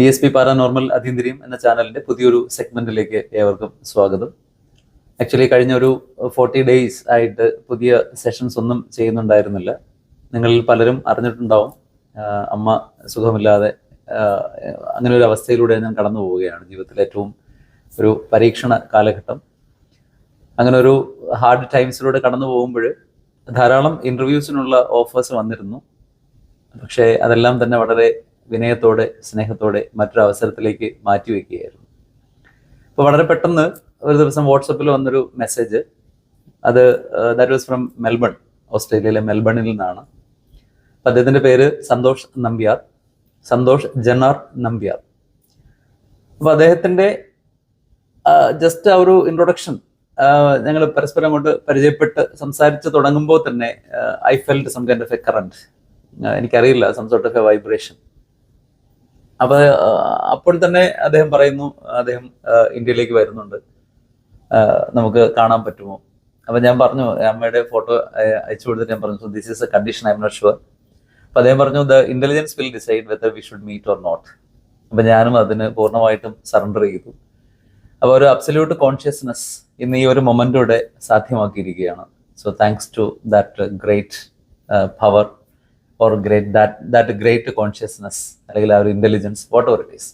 ESP paranormal അതീന്ദ്രിയം എന്ന ചാനലിന്റെ പുതിയൊരു സെഗ്മെന്റിലേക്ക് ഏവർക്കും സ്വാഗതം. ആക്ച്വലി കഴിഞ്ഞ ഒരു 40 ഡേയ്സ് ആയിട്ട് പുതിയ സെഷൻസ് ഒന്നും ചെയ്യുന്നുണ്ടായിരുന്നില്ല. നിങ്ങളിൽ പലരും അറിഞ്ഞിട്ടുണ്ടാവും, അമ്മ സുഖമില്ലാതെ അങ്ങനെ ഒരു അവസ്ഥയിലൂടെ ഞാൻ കടന്നു പോവുകയാണ്. ജീവിതത്തിലെ ഏറ്റവും ഒരു പരീക്ഷണ കാലഘട്ടം. അങ്ങനെ ഒരു ഹാർഡ് ടൈംസിലൂടെ കടന്നു പോകുമ്പോൾ ധാരാളം ഇൻ്റർവ്യൂസിനുള്ള ഓഫേഴ്സ് വന്നിരുന്നു. പക്ഷേ അതെല്ലാം തന്നെ വളരെ വിനയത്തോടെ സ്നേഹത്തോടെ മറ്റൊരു അവസരത്തിലേക്ക് മാറ്റിവെക്കുകയായിരുന്നു. അപ്പോൾ വളരെ പെട്ടെന്ന് ഒരു ദിവസം വാട്സപ്പിൽ വന്നൊരു message. That was from Melbourne, ഓസ്ട്രേലിയയിലെ മെൽബണിൽ നിന്നാണ്. അദ്ദേഹത്തിൻ്റെ പേര് സന്തോഷ് ജനാർ നമ്പ്യാർ. അപ്പോൾ അദ്ദേഹത്തിൻ്റെ ജസ്റ്റ് ആ ഒരു ഇൻട്രൊഡക്ഷൻ ഞങ്ങൾ പരസ്പരം അങ്ങോട്ട് പരിചയപ്പെട്ട് സംസാരിച്ച് തുടങ്ങുമ്പോൾ തന്നെ I felt some kind of a current. എനിക്കറിയില്ല, some sort of a vibration. അപ്പോൾ തന്നെ അദ്ദേഹം പറയുന്നു, അദ്ദേഹം ഇന്ത്യയിലേക്ക് വരുന്നുണ്ട്, നമുക്ക് കാണാൻ പറ്റുമോ? അപ്പം ഞാൻ പറഞ്ഞു, അമ്മയുടെ ഫോട്ടോ അയച്ചു കൊടുത്തിട്ട് ഞാൻ പറഞ്ഞു, this is a condition, I am not sure. അപ്പം അദ്ദേഹം പറഞ്ഞു, the intelligence will decide whether we should meet or not. അപ്പം ഞാനും അതിന് പൂർണ്ണമായിട്ടും സറണ്ടർ ചെയ്തു. അപ്പോൾ ഒരു അബ്സല്യൂട്ട് കോൺഷ്യസ്നെസ് ഇന്ന് ഈ ഒരു മൊമെന്റോടെ സാധ്യമാക്കിയിരിക്കുകയാണ്. So thanks to that great power or that great consciousness, അല്ലെങ്കിൽ ആ ഒരു intelligence, whatever it is.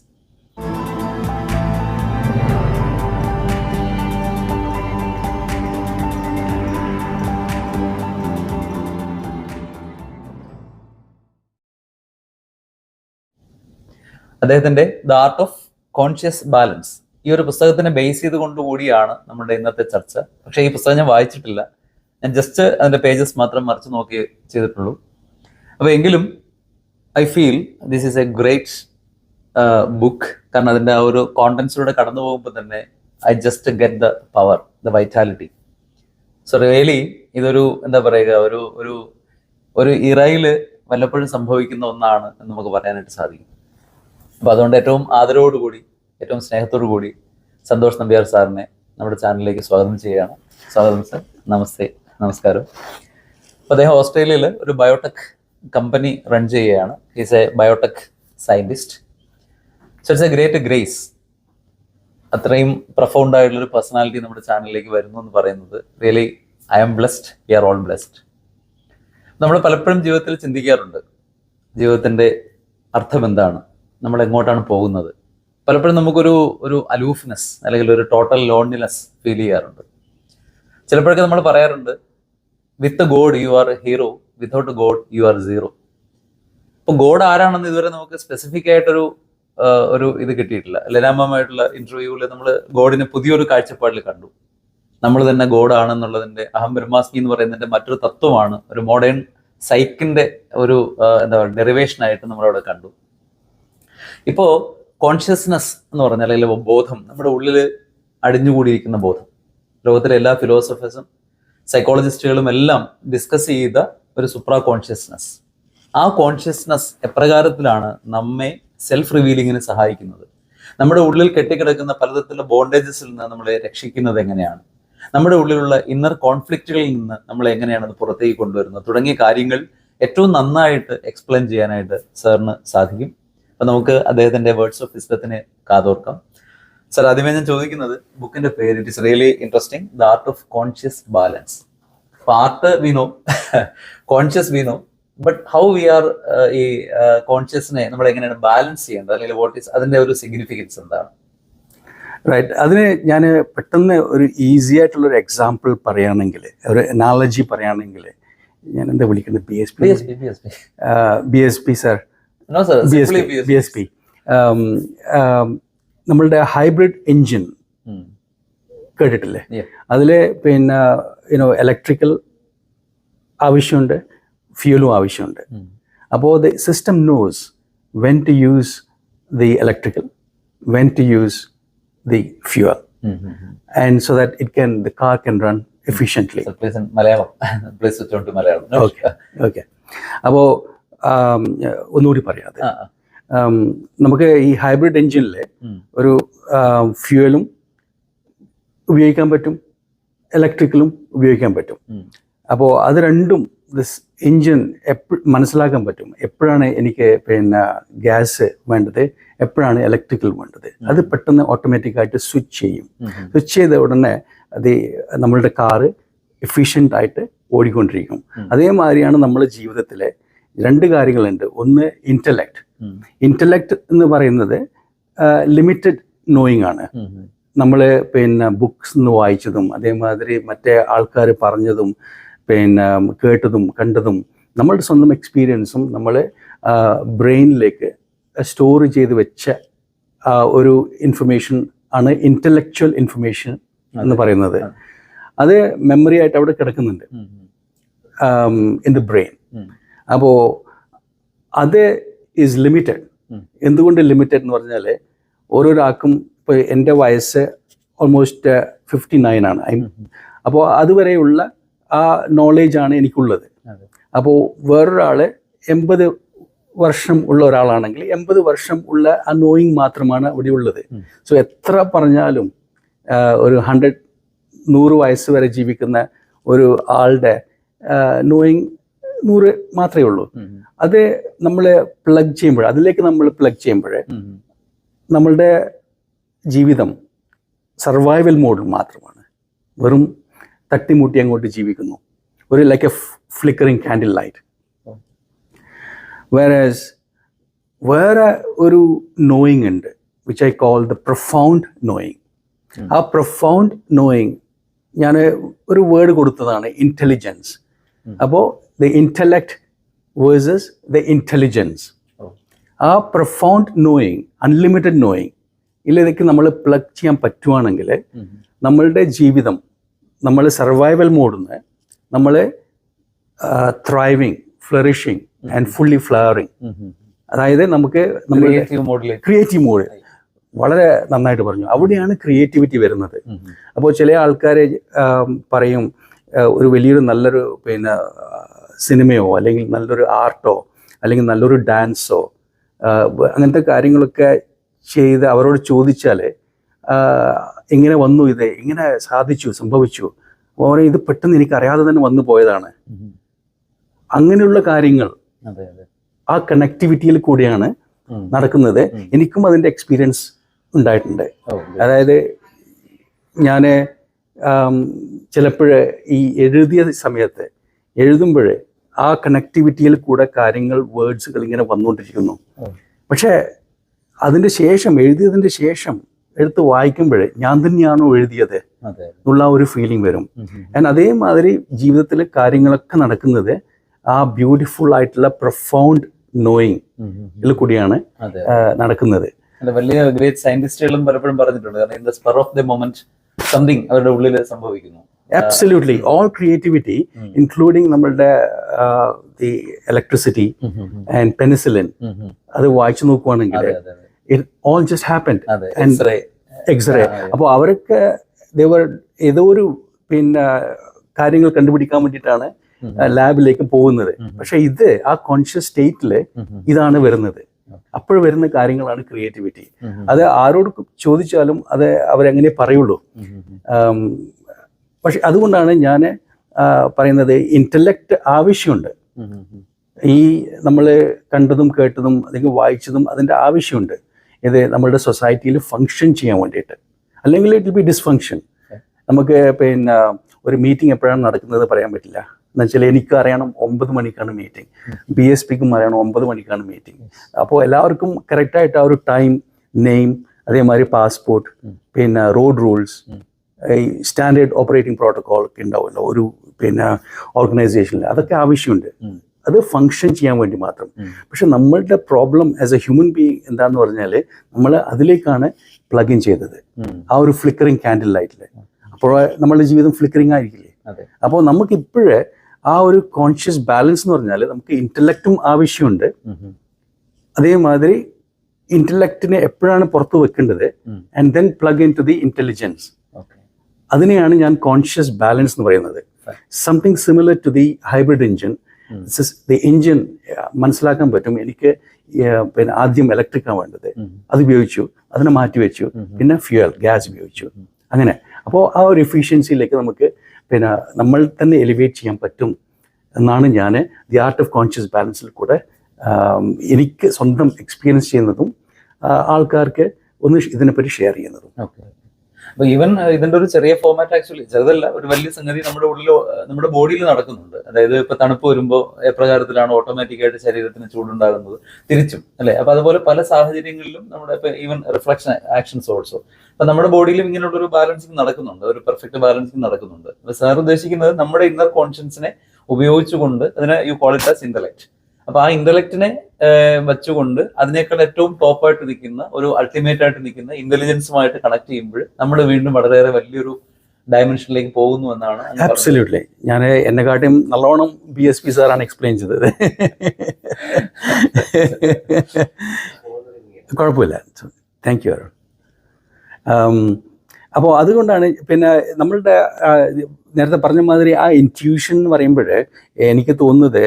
അദ്ദേഹത്തിന്റെ the art of conscious balance, ഈ ഒരു പുസ്തകത്തിനെ ബേസ് ചെയ്തുകൊണ്ടുകൂടിയാണ് നമ്മുടെ ഇന്നത്തെ ചർച്ച. പക്ഷേ ഈ പുസ്തകം ഞാൻ വായിച്ചിട്ടില്ല, ഞാൻ ജസ്റ്റ് അതിന്റെ പേജസ് മാത്രം മറിച്ച് നോക്കി ചെയ്തിട്ടുള്ളൂ. അപ്പോൾ എങ്കിലും I feel this is A great book. കാരണം അതിൻ്റെ ആ ഒരു കോണ്ടൻസിലൂടെ കടന്നു പോകുമ്പോൾ തന്നെ I just get the power, the vitality. So really ഇതൊരു എന്താ പറയുക, ഒരു ഇറയിൽ വല്ലപ്പോഴും സംഭവിക്കുന്ന ഒന്നാണ് എന്ന് നമുക്ക് പറയാനായിട്ട് സാധിക്കും. അപ്പോൾ അതുകൊണ്ട് ഏറ്റവും ആദരവോടുകൂടി, ഏറ്റവും സ്നേഹത്തോടു കൂടി സന്തോഷ് നമ്പ്യാർ സാറിനെ നമ്മുടെ ചാനലിലേക്ക് സ്വാഗതം ചെയ്യുകയാണ്. സ്വാഗതം സർ. നമസ്കാരം. അപ്പോൾ അദ്ദേഹം ഓസ്ട്രേലിയയിൽ ഒരു ബയോടെക് കമ്പനി റൺ ചെയ്യുകയാണ്. Is a biotech scientist. So it's a great grace. അത്രയും പ്രൊഫൗണ്ട് ആയിട്ടുള്ളൊരു പേഴ്സണാലിറ്റി നമ്മുടെ ചാനലിലേക്ക് വരുന്നു എന്ന് പറയുന്നത് really I am blessed, we are all blessed. നമ്മൾ പലപ്പോഴും ജീവിതത്തിൽ ചിന്തിക്കാറുണ്ട്, ജീവിതത്തിൻ്റെ അർത്ഥം എന്താണ്, നമ്മൾ എങ്ങോട്ടാണ് പോകുന്നത്. പലപ്പോഴും നമുക്കൊരു അലൂഫ്നെസ് അല്ലെങ്കിൽ ഒരു ടോട്ടൽ ലോൺലിനെസ് ഫീൽ ചെയ്യാറുണ്ട്. ചിലപ്പോഴൊക്കെ നമ്മൾ പറയാറുണ്ട്, with God you are A hero, without God you are zero. അപ്പോൾ ഗോഡ് ആരാണെന്ന് ഇതുവരെ നമുക്ക് സ്പെസിഫിക് ആയിട്ടൊരു ഇത് കിട്ടിയിട്ടില്ല. ലലാമമായിട്ടുള്ള ഇന്റർവ്യൂവിൽ നമ്മൾ ഗോഡിനെ പുതിയൊരു കാഴ്ചപ്പാടിൽ കണ്ടു. നമ്മൾ തന്നെ ഗോഡാണെന്നുള്ളതിന്റെ അഹം ബ്രഹ്മാസ്മി എന്ന് പറയുന്നതിന്റെ മറ്റൊരു തത്വമാണ്, ഒരു മോഡേൺ സൈക്കിന്റെ ഒരു എന്താ പറയുക ഡെറിവേഷൻ ആയിട്ട് നമ്മളവിടെ കണ്ടു. ഇപ്പോൾ കോൺഷ്യസ്നെസ് എന്ന് പറഞ്ഞാൽ, അല്ലെങ്കിൽ ബോധം, നമ്മുടെ ഉള്ളിൽ അടിഞ്ഞുകൂടിയിരിക്കുന്ന ബോധം, ലോകത്തിലെ എല്ലാ ഫിലോസഫേഴ്സും സൈക്കോളജിസ്റ്റുകളും എല്ലാം ഡിസ്കസ് ചെയ്ത ഒരു സുപ്രാ കോൺഷ്യസ്നെസ്. ആ കോൺഷ്യസ്നെസ് എപ്രകാരത്തിലാണ് നമ്മെ സെൽഫ് റിവീലിങ്ങിന് സഹായിക്കുന്നത്, നമ്മുടെ ഉള്ളിൽ കെട്ടിക്കിടക്കുന്ന പലതരത്തിലുള്ള ബോണ്ടേജസിൽ നിന്ന് നമ്മളെ രക്ഷിക്കുന്നത് എങ്ങനെയാണ്, നമ്മുടെ ഉള്ളിലുള്ള ഇന്നർ കോൺഫ്ലിക്റ്റുകളിൽ നിന്ന് നമ്മളെ എങ്ങനെയാണ് അത് പുറത്തേക്ക് കൊണ്ടുവരുന്നത്, തുടങ്ങിയ കാര്യങ്ങൾ ഏറ്റവും നന്നായിട്ട് എക്സ്പ്ലെയിൻ ചെയ്യാനായിട്ട് സാറിന് സാധിക്കും. അപ്പം നമുക്ക് അദ്ദേഹത്തിന്റെ വേർഡ്സ് ഓഫ് വിസ്ഡത്തിന് കാതോർക്കാം. സർ, ആദ്യമേ ഞാൻ ചോദിക്കുന്നത്, ബുക്കിന്റെ പേര് it is really interesting, the art of conscious balance. Art we know, conscious we know, but how we are ഈ കോൺഷ്യസിനെ നമ്മൾ എങ്ങനെയാണ് ബാലൻസ് ചെയ്യേണ്ടത്, അല്ലെങ്കിൽ വാട്ട് ഈസ് അതിന്റെ ഒരു സിഗ്നിഫിക്കൻസ് എന്താണ്? റൈറ്റ്. അതിന് ഞാൻ പെട്ടെന്ന് ഒരു ഈസി ആയിട്ടുള്ള ഒരു എക്സാമ്പിൾ പറയുകയാണെങ്കിൽ, ഒരു അനാലജി പറയുകയാണെങ്കിൽ, ഞാൻ എന്താ വിളിക്കുന്നത്, B S P sir, B S P നമ്മളുടെ ഹൈബ്രിഡ് എൻജിൻ കേട്ടിട്ടില്ലേ? അതിൽ പിന്നെ ഇലക്ട്രിക്കൽ ആവശ്യമുണ്ട്, ഫ്യൂലും ആവശ്യമുണ്ട്. അപ്പോൾ the system knows when to use the electrical, when to use the fuel, and so that it can the car can run efficiently. Okay. അപ്പോൾ ഒന്നുകൂടി പറയാതെ, നമുക്ക് ഈ ഹൈബ്രിഡ് എൻജിനിൽ ഒരു ഫ്യൂവലും ഉപയോഗിക്കാൻ പറ്റും, ഇലക്ട്രിക്കലും ഉപയോഗിക്കാൻ പറ്റും. അപ്പോൾ അത് രണ്ടും ദിസ് എൻജിൻ മനസ്സിലാക്കാൻ പറ്റും. എപ്പോഴാണ് എനിക്ക് പിന്നെ ഗ്യാസ് വേണ്ടത്, എപ്പോഴാണ് ഇലക്ട്രിക്കൽ വേണ്ടത്. അത് പെട്ടെന്ന് ഓട്ടോമാറ്റിക്കായിട്ട് സ്വിച്ച് ചെയ്യും. സ്വിച്ച് ചെയ്ത ഉടനെ അത് നമ്മളുടെ കാറ് എഫിഷ്യൻ്റ് ആയിട്ട് ഓടിക്കൊണ്ടിരിക്കും. അതേമാതിരിയാണ് നമ്മുടെ ജീവിതത്തിലെ രണ്ട് കാര്യങ്ങളുണ്ട്. ഒന്ന് ഇൻ്റലക്ട്. ഇൻ്റലക്ട് എന്ന് പറയുന്നത് ലിമിറ്റഡ് നോയിങ് ആണ്. നമ്മൾ പിന്നെ ബുക്സ് നിന്ന് വായിച്ചതും അതേമാതിരി മറ്റേ ആൾക്കാർ പറഞ്ഞതും പിന്നെ കേട്ടതും കണ്ടതും നമ്മളുടെ സ്വന്തം എക്സ്പീരിയൻസും നമ്മൾ ബ്രെയിനിലേക്ക് സ്റ്റോർ ചെയ്ത് വെച്ച ഒരു ഇൻഫർമേഷൻ ആണ് ഇൻ്റലക്ച്വൽ ഇൻഫർമേഷൻ എന്ന് പറയുന്നത്. അത് മെമ്മറി ആയിട്ട് അവിടെ കിടക്കുന്നുണ്ട് ഇൻ ദ ബ്രെയിൻ. അപ്പോൾ അത് ഈസ് ലിമിറ്റഡ്. എന്തുകൊണ്ട് ലിമിറ്റഡ് എന്ന് പറഞ്ഞാൽ ഓരോരാൾക്കും ഇപ്പോൾ എൻ്റെ വയസ്സ് ഓൾമോസ്റ്റ് 59 ആണ്. അപ്പോൾ അതുവരെയുള്ള ആ നോളേജാണ് എനിക്കുള്ളത്. അപ്പോൾ വേറൊരാൾ 80 വർഷം ഉള്ള ഒരാളാണെങ്കിൽ 80 വർഷം ഉള്ള ആ നോയിങ് മാത്രമാണ് അവിടെ ഉള്ളത്. സോ എത്ര പറഞ്ഞാലും ഒരു 100 വയസ്സ് വരെ ജീവിക്കുന്ന ഒരു ആളുടെ നോയിങ് 100 മാത്രമേ ഉള്ളൂ. അത് നമ്മൾ പ്ലഗ് ചെയ്യുമ്പോൾ, അതിലേക്ക് നമ്മൾ പ്ലഗ് ചെയ്യുമ്പോൾ നമ്മളുടെ ജീവിതം സർവൈവൽ മോഡിൽ മാത്രമാണ്. വെറും തട്ടിമുട്ടി അങ്ങോട്ട് ജീവിക്കുന്നു, ഒരു like A flickering candle light. വേറെ ഒരു നോയിങ് ഉണ്ട് which I call the profound knowing. ആ പ്രൊഫൗണ്ട് നോയിങ് ഞാൻ ഒരു വേർഡ് കൊടുത്തതാണ്, ഇൻ്റലിജൻസ്. അപ്പോൾ the intellect versus the intelligence. ആ പ്രൊഫൗണ്ട് നോയിങ്, അൺലിമിറ്റഡ് നോയിങ് ഇതിലേക്ക് നമ്മൾ പ്ലഗ് ചെയ്യാൻ പറ്റുവാണെങ്കിൽ നമ്മളുടെ ജീവിതം, നമ്മൾ സർവൈവൽ മോഡിൽ നിന്ന് നമ്മൾ ത്രൈവിങ്, ഫ്ലറിഷിങ് ആൻഡ് ഫുള്ളി ഫ്ലവറിങ്, അതായത് നമുക്ക് ക്രിയേറ്റീവ് മോഡ് വളരെ നന്നായിട്ട് പറഞ്ഞു. അവിടെയാണ് ക്രിയേറ്റിവിറ്റി വരുന്നത്. അപ്പോൾ ചില ആൾക്കാർ പറയും ഒരു വലിയൊരു നല്ലൊരു പിന്നെ സിനിമയോ അല്ലെങ്കിൽ നല്ലൊരു ആർട്ടോ അല്ലെങ്കിൽ നല്ലൊരു ഡാൻസോ അങ്ങനത്തെ കാര്യങ്ങളൊക്കെ ചെയ്ത് അവരോട് ചോദിച്ചാൽ എങ്ങനെ വന്നു, ഇത് എങ്ങനെ സാധിച്ചു, സംഭവിച്ചു, ഓരോ ഇത് പെട്ടെന്ന് എനിക്കറിയാതെ തന്നെ വന്നു പോയതാണ്. അങ്ങനെയുള്ള കാര്യങ്ങൾ ആ കണക്ടിവിറ്റിയിൽ കൂടിയാണ് നടക്കുന്നത്. എനിക്കും അതിൻ്റെ എക്സ്പീരിയൻസ് ഉണ്ടായിട്ടുണ്ട്. അതായത് ഞാൻ ചിലപ്പോൾ ഈ എഴുതിയ സമയത്ത് എഴുതുമ്പോൾ ആ കണക്ടിവിറ്റിയിൽ കൂടെ കാര്യങ്ങൾ, വേർഡ്സുകൾ ഇങ്ങനെ വന്നുകൊണ്ടിരിക്കുന്നു. പക്ഷേ അതിൻ്റെ ശേഷം, എഴുതിയതിൻ്റെ ശേഷം എടുത്ത് വായിക്കുമ്പോൾ ഞാൻ തന്നെയാണോ എഴുതിയത് എന്നുള്ള ഒരു ഫീലിംഗ് വരും. ആൻഡ് അതേമാതിരി ജീവിതത്തിൽ കാര്യങ്ങളൊക്കെ നടക്കുന്നത് ആ ബ്യൂട്ടിഫുൾ ആയിട്ടുള്ള പ്രൊഫൗണ്ട് നോയിങ് ഇതിൽ കൂടിയാണ് നടക്കുന്നത്. വലിയ ഗ്രേറ്റ് സയന്റിസ്റ്റുകളും പലപ്പോഴും പറഞ്ഞിട്ടുണ്ട്, കാരണം in the spur of the moment something അവരുടെ ഉള്ളിൽ സംഭവിക്കുന്നു. Absolutely. All creativity, including നമ്മളുടെ the electricity and penicillin, അത് വായിച്ചു നോക്കുവാണെങ്കിൽ it all just happened. And X-ray. അപ്പോൾ അവരൊക്കെ ഏതോ ഒരു പിന്നെ കാര്യങ്ങൾ കണ്ടുപിടിക്കാൻ വേണ്ടിയിട്ടാണ് ലാബിലേക്ക് പോകുന്നത്. പക്ഷെ ഇത് ആ കോൺഷ്യസ് സ്റ്റേറ്റിൽ ഇതാണ് വരുന്നത്. അപ്പോൾ വരുന്ന കാര്യങ്ങളാണ് ക്രിയേറ്റിവിറ്റി. അത് ആരോട് ചോദിച്ചാലും അത് അവരെങ്ങനെ പറയുള്ളൂ. പക്ഷെ അതുകൊണ്ടാണ് ഞാൻ പറയുന്നത് ഇൻ്റലക്റ്റ് ആവശ്യമുണ്ട്. ഈ നമ്മൾ കണ്ടതും കേട്ടതും അല്ലെങ്കിൽ വായിച്ചതും അതിൻ്റെ ആവശ്യമുണ്ട്. ഇത് നമ്മളുടെ സൊസൈറ്റിയിൽ ഫങ്ഷൻ ചെയ്യാൻ വേണ്ടിയിട്ട്. അല്ലെങ്കിൽ ഇറ്റ് വിൽ ബി ഡിസ്ഫങ്ഷൻ. നമുക്ക് പിന്നെ ഒരു മീറ്റിംഗ് എപ്പോഴാണ് നടക്കുന്നത് പറയാൻ പറ്റില്ല. എന്നുവെച്ചാൽ എനിക്ക് അറിയണം 9 മണിക്കാണ് മീറ്റിംഗ്, BSPക്കും അറിയണം 9 മണിക്കാണ് മീറ്റിംഗ്. അപ്പോൾ എല്ലാവർക്കും കറക്റ്റായിട്ട് ആ ഒരു ടൈം, നെയിം, അതേമാതിരി പാസ്പോർട്ട്, പിന്നെ റോഡ് റൂൾസ്, ഈ സ്റ്റാൻഡേർഡ് ഓപ്പറേറ്റിംഗ് പ്രോട്ടോകോൾ ഒക്കെ ഉണ്ടാവുമല്ലോ ഒരു പിന്നെ ഓർഗനൈസേഷനിൽ, അതൊക്കെ ആവശ്യമുണ്ട്. അത് ഫങ്ഷൻ ചെയ്യാൻ വേണ്ടി മാത്രം. പക്ഷെ നമ്മളുടെ problem as A human being എന്താണെന്ന് പറഞ്ഞാൽ നമ്മൾ അതിലേക്കാണ് പ്ലഗ് ഇൻ ചെയ്തത്, ആ ഒരു ഫ്ലിക്കറിങ് കാൻഡിൽ ലൈറ്റിൽ. അപ്പോൾ നമ്മളുടെ ജീവിതം ഫ്ലിക്കറിങ് ആയിരിക്കില്ലേ? അപ്പോൾ നമുക്ക് ഇപ്പോഴേ ആ ഒരു കോൺഷ്യസ് ബാലൻസ് എന്ന് പറഞ്ഞാൽ നമുക്ക് ഇൻ്റലക്റ്റും ആവശ്യമുണ്ട്. അതേമാതിരി ഇൻ്റലക്റ്റിനെ എപ്പോഴാണ് പുറത്ത് വെക്കേണ്ടത് and then plug in to the intelligence. അതിനെയാണ് ഞാൻ കോൺഷ്യസ് ബാലൻസ് എന്ന് പറയുന്നത്. Something similar to the hybrid engine. The engine മനസ്സിലാക്കാൻ പറ്റും. എനിക്ക് പിന്നെ ആദ്യം ഇലക്ട്രിക്കാണ് വേണ്ടത്, അത് ഉപയോഗിച്ചു, അതിനെ മാറ്റി വെച്ചു, പിന്നെ ഫ്യൂവൽ ഗ്യാസ് ഉപയോഗിച്ചു, അങ്ങനെ. അപ്പോൾ ആ ഒരു എഫിഷ്യൻസിയിലേക്ക് നമുക്ക് പിന്നെ നമ്മൾ തന്നെ എലിവേറ്റ് ചെയ്യാൻ പറ്റും എന്നാണ് ഞാൻ ദി ആർട്ട് ഓഫ് കോൺഷ്യസ് ബാലൻസിൽ കൂടെ എനിക്ക് സ്വന്തം എക്സ്പീരിയൻസ് ചെയ്യുന്നതും ആൾക്കാർക്ക് ഒന്ന് ഇതിനെപ്പറ്റി ഷെയർ ചെയ്യുന്നതും. ഓക്കെ. അപ്പൊ ഈവൻ ഇതിന്റെ ഒരു ചെറിയ ഫോമാറ്റ് ആക്ച്വലി ചെറുതല്ല, ഒരു വലിയ സംഗതി നമ്മുടെ ഉള്ളിൽ നമ്മുടെ ബോഡിയിൽ നടക്കുന്നുണ്ട്. അതായത് ഇപ്പൊ തണുപ്പ് വരുമ്പോൾ എപ്രകാരത്തിലാണ് ഓട്ടോമാറ്റിക് ആയിട്ട് ശരീരത്തിന് ചൂടുണ്ടാകുന്നത്, തിരിച്ചും അല്ലെ. അപ്പൊ അതുപോലെ പല സാഹചര്യങ്ങളിലും നമ്മുടെ ഇപ്പൊ ഈവൻ റിഫ്ലക്ഷൻ ആക്ഷൻസ് ഓൾസോ അപ്പൊ നമ്മുടെ ബോഡിയിലും ഇങ്ങനെയുള്ള ഒരു ബാലൻസിങ് നടക്കുന്നുണ്ട്, ഒരു പെർഫെക്റ്റ് ബാലൻസിങ് നടക്കുന്നുണ്ട്. അപ്പൊ സാർ ഉദ്ദേശിക്കുന്നത് നമ്മുടെ ഇന്നർ കോൺഷ്യൻസിനെ ഉപയോഗിച്ചുകൊണ്ട്, അതിനെ you call it as intellect. അപ്പൊ ആ ഇന്റലക്റ്റിനെ വെച്ചുകൊണ്ട് അതിനേക്കാൾ ഏറ്റവും ടോപ്പായിട്ട് നിൽക്കുന്ന, ഒരു അൾട്ടിമേറ്റ് ആയിട്ട് നിൽക്കുന്ന ഇന്റലിജൻസുമായിട്ട് കണക്ട് ചെയ്യുമ്പോൾ നമ്മൾ വീണ്ടും വളരെയേറെ വലിയൊരു ഡയമെൻഷനിലേക്ക് പോകുന്നു എന്നാണ്. ആബ്സല്യൂട്ട്ലി. ഞാൻ എന്നെക്കാട്ടും നല്ലോണം BSP സാറാണ് എക്സ്പ്ലെയിൻ ചെയ്തത്. കുഴപ്പമില്ല, താങ്ക് യു. അപ്പോൾ അതുകൊണ്ടാണ് പിന്നെ നമ്മളുടെ നേരത്തെ പറഞ്ഞ മാതിരി ആ ഇൻറ്റ്യൂഷൻ എന്ന് പറയുമ്പോൾ എനിക്ക് തോന്നുന്നത്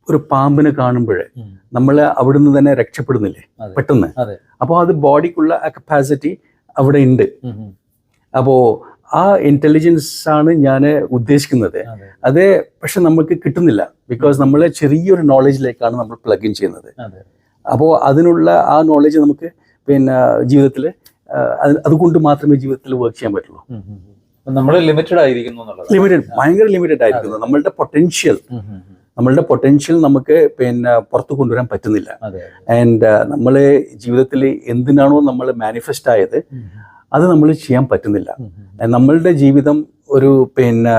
ഒരു പാമ്പിനെ കാണുമ്പോൾ നമ്മൾ അവിടുന്ന് തന്നെ രക്ഷപ്പെടുന്നില്ലേ പെട്ടെന്ന്. അപ്പോൾ അത് ബോഡിക്കുള്ള ആ കപ്പാസിറ്റി അവിടെ ഉണ്ട്. അപ്പോൾ ആ ഇന്റലിജൻസ് ആണ് ഞാൻ ഉദ്ദേശിക്കുന്നത്. അത് പക്ഷെ നമുക്ക് കിട്ടുന്നില്ല, ബിക്കോസ് നമ്മൾ ചെറിയൊരു നോളജിലേക്കാണ് നമ്മൾ പ്ലഗ് ഇൻ ചെയ്യുന്നത്. അപ്പോൾ അതിനുള്ള ആ നോളജ് നമുക്ക് പിന്നെ ജീവിതത്തിൽ അതുകൊണ്ട് മാത്രമേ ജീവിതത്തിൽ വർക്ക് ചെയ്യാൻ പറ്റുള്ളൂ. നമ്മൾ ലിമിറ്റഡ് ആയിരിക്കുന്നു, ഭയങ്കര ലിമിറ്റഡ് ആയിരിക്കുന്നു. നമ്മളുടെ പൊട്ടൻഷ്യൽ നമുക്ക് പിന്നെ പുറത്തു കൊണ്ടുവരാൻ പറ്റുന്നില്ല. ആൻഡ് നമ്മൾ ജീവിതത്തിൽ എന്തിനാണോ നമ്മൾ മാനിഫെസ്റ്റ് ആയത് അത് നമ്മൾ ചെയ്യാൻ പറ്റുന്നില്ല. നമ്മളുടെ ജീവിതം ഒരു പിന്നെ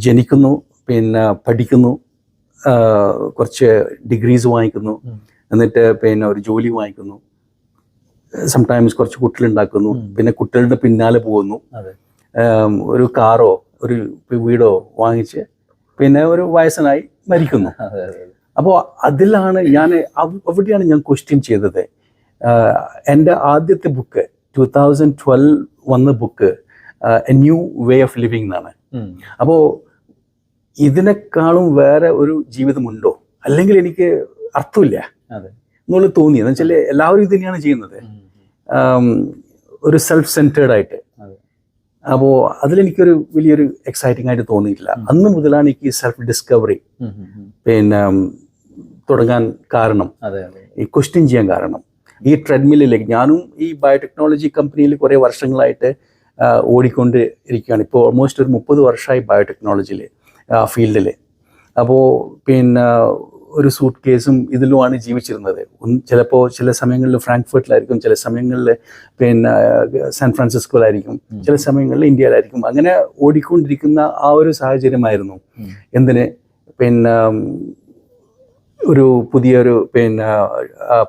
ജനിക്കുന്നു, പിന്നെ പഠിക്കുന്നു, കുറച്ച് ഡിഗ്രീസ് വാങ്ങിക്കുന്നു, എന്നിട്ട് പിന്നെ ഒരു ജോലി വാങ്ങിക്കുന്നു, സംടൈംസ് കുറച്ച് കുട്ടികളുണ്ടാക്കുന്നു, പിന്നെ കുട്ടികളുടെ പിന്നാലെ പോകുന്നു, ഒരു കാറോ ഒരു വീടോ വാങ്ങിച്ച് പിന്നെ ഒരു വയസ്സനായി മരിക്കുന്നു. അപ്പോൾ അതിലാണ് അവിടെയാണ് ഞാൻ ക്വസ്റ്റ്യൻ ചെയ്തത്. എൻ്റെ ആദ്യത്തെ ബുക്ക് 2012 വന്ന book A new way of living എന്നാണ്. അപ്പോൾ ഇതിനേക്കാളും വേറെ ഒരു ജീവിതമുണ്ടോ, അല്ലെങ്കിൽ എനിക്ക് അർത്ഥമില്ല എന്നുള്ളത് തോന്നി. എന്ന് വെച്ചാൽ എല്ലാവരും ഇത് തന്നെയാണ് ചെയ്യുന്നത്, ഒരു സെൽഫ് സെൻറ്റേർഡ് ആയിട്ട്. അപ്പോൾ അതിലെനിക്കൊരു വലിയൊരു എക്സൈറ്റിംഗ് ആയിട്ട് തോന്നിയിട്ടില്ല. അന്ന് മുതലാണ് എനിക്ക് സെൽഫ് ഡിസ്കവറി പിന്നെ തുടങ്ങാൻ കാരണം, ഈ ക്വസ്റ്റ്യൻ ചെയ്യാൻ കാരണം. ഈ ട്രെഡ്മില്ലിലേക്ക് ഞാനും ഈ ബയോടെക്നോളജി കമ്പനിയിൽ കുറേ വർഷങ്ങളായിട്ട് ഓടിക്കൊണ്ട് ഇരിക്കുകയാണ്. ഇപ്പോൾ ഓൾമോസ്റ്റ് ഒരു 30 വർഷമായി ബയോടെക്നോളജിയിൽ ഫീൽഡിൽ. അപ്പോൾ പിന്നെ ഒരു സൂട്ട് കേസും ഇതിലുമാണ് ജീവിച്ചിരുന്നത്. ചിലപ്പോൾ ചില സമയങ്ങളിൽ ഫ്രാങ്ക്ഫർട്ടിലായിരിക്കും, ചില സമയങ്ങളിൽ പിന്നെ സാൻ ഫ്രാൻസിസ്കോയിലായിരിക്കും, ചില സമയങ്ങളിൽ ഇന്ത്യയിലായിരിക്കും. അങ്ങനെ ഓടിക്കൊണ്ടിരിക്കുന്ന ആ ഒരു സാഹചര്യമായിരുന്നു. എന്തിന് പിന്നെ ഒരു പുതിയൊരു പിന്നെ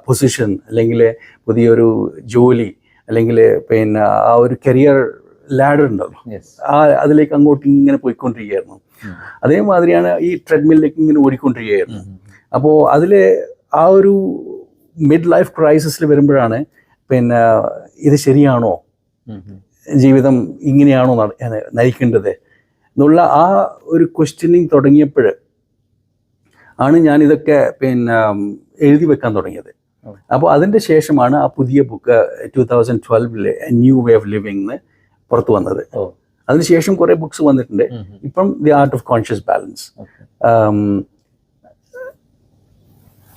പൊസിഷൻ, അല്ലെങ്കിൽ പുതിയൊരു ജോലി, അല്ലെങ്കിൽ പിന്നെ ആ ഒരു കരിയർ ലാഡർ ഉണ്ടല്ലോ, അതിലേക്ക് അങ്ങോട്ട് ഇങ്ങനെ പോയിക്കൊണ്ടിരിക്കുകയായിരുന്നു. അതേമാതിരിയാണ് ഈ ട്രെഡ്മില്ലിലേക്ക് ഇങ്ങനെ ഓടിക്കൊണ്ടിരിക്കുകയായിരുന്നു. അപ്പോൾ അതിൽ ആ ഒരു മിഡ് ലൈഫ് ക്രൈസിസിൽ വരുമ്പോഴാണ് പിന്നെ ഇത് ശരിയാണോ, ജീവിതം ഇങ്ങനെയാണോ നയിക്കേണ്ടത് എന്നുള്ള ആ ഒരു ക്വസ്റ്റ്യനിങ് തുടങ്ങിയപ്പോൾ ആണ് ഞാനിതൊക്കെ പിന്നെ എഴുതി വെക്കാൻ തുടങ്ങിയത്. അപ്പോൾ അതിൻ്റെ ശേഷമാണ് ആ പുതിയ book 2012 A new way of living പുറത്തു വന്നത്. അതിനുശേഷം കുറേ ബുക്സ് വന്നിട്ടുണ്ട്. ഇപ്പം the art of conscious balance.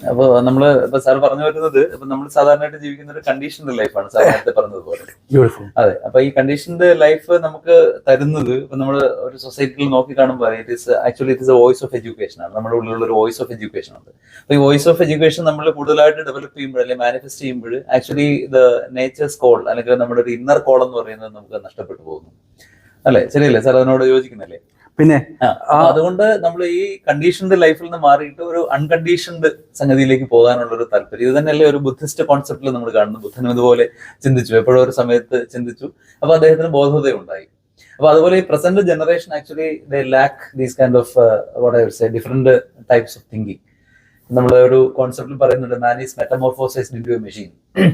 അപ്പോൾ നമ്മള് ഇപ്പൊ സാർ പറഞ്ഞു വരുന്നത്, ഇപ്പൊ നമ്മൾ സാധാരണയായിട്ട് ജീവിക്കുന്ന ഒരു കണ്ടീഷൻഡ് ലൈഫാണ് സാർ നേരത്തെ പറഞ്ഞതുപോലെ. അതെ. അപ്പൊ ഈ കണ്ടീഷൻഡ് ലൈഫ് നമുക്ക് തരുന്നത് ഇപ്പൊ നമ്മൾ ഒരു സൊസൈറ്റിയിൽ നോക്കി കാണുമ്പോൾ it is A voice of education ആണ്. നമ്മുടെ ഉള്ളിലുള്ള ഒരു വോയിസ് ഓഫ് എഡ്യൂക്കേഷൻ ഉണ്ട്. അപ്പൊ ഈ വോയിസ് ഓഫ് എഡ്യൂക്കേഷൻ നമ്മൾ കൂടുതലായിട്ട് ഡെവലപ്പ് ചെയ്യുമ്പോൾ അല്ലെങ്കിൽ മാനിഫെസ്റ്റ് ചെയ്യുമ്പോൾ ആക്ച്വലി ദ നേച്ചേഴ്സ് കോൾ, അല്ലെങ്കിൽ നമ്മുടെ ഒരു ഇന്നർ കോൾ എന്ന് പറയുന്നത് നമുക്ക് നഷ്ടപ്പെട്ടു പോകുന്നു, അല്ലെ? ശരിയല്ലേ സാർ? അതിനോട് യോജിക്കുന്നല്ലേ? പിന്നെ അതുകൊണ്ട് നമ്മൾ ഈ കണ്ടീഷൻഡ് ലൈഫിൽ നിന്ന് മാറിയിട്ട് ഒരു അൺകണ്ടീഷൻഡ് സംഗതിയിലേക്ക് പോകാനുള്ള ഒരു താല്പര്യം, ഇത് തന്നെയല്ലേ ഒരു ബുദ്ധിസ്റ്റ് കോൺസെപ്റ്റിൽ നമ്മൾ കാണുന്നു. ബുദ്ധനും ഇതുപോലെ ചിന്തിച്ചു, എപ്പോഴും ഒരു സമയത്ത് ചിന്തിച്ചു, അപ്പൊ അദ്ദേഹത്തിന് ബോധോദയം ഉണ്ടായി. അപ്പൊ അതുപോലെ ഈ present generation actually they lack these kind of what I would say different types of thinking. നമ്മൾ ഒരു കോൺസെപ്റ്റിൽ പറയുന്നുണ്ട് man is metamorphosise into a machine.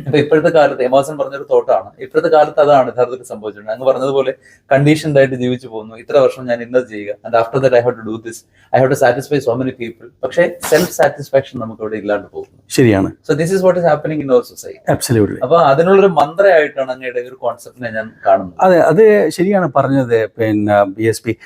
അപ്പൊ ഇപ്പോഴത്തെ കാലത്ത് എമേഴ്സൺ പറഞ്ഞൊരു തോട്ടാണ്, ഇപ്പോഴത്തെ കാലത്ത് അതാണ് യഥാർത്ഥത്തിൽ സംഭവിച്ചിട്ടുണ്ട്. അങ്ങ് പറഞ്ഞതുപോലെ കണ്ടീഷൻഡ് ആയിട്ട് ജീവിച്ചു പോകുന്നു. ഇത്ര വർഷം ഞാൻ ഇന്നത് ചെയ്യുക, and after that I have to do this, I have to satisfy so many people. പക്ഷേ സെൽഫ് സാറ്റിസ്ഫാക്ഷൻ നമുക്ക് ഇവിടെ ഇല്ലാണ്ട് പോകുന്നു. ശരിയാണ്. So this is what is happening in our society. Absolutely. അപ്പൊ അതിനുള്ളൊരു മന്ത്രമായിട്ടാണ് അങ്ങയുടെ ഒരു കോൺസെപ്റ്റിനെ ഞാൻ കാണുന്നത്. അതെ, അത് ശരിയാണ് പറഞ്ഞത്. പിന്നെ BSP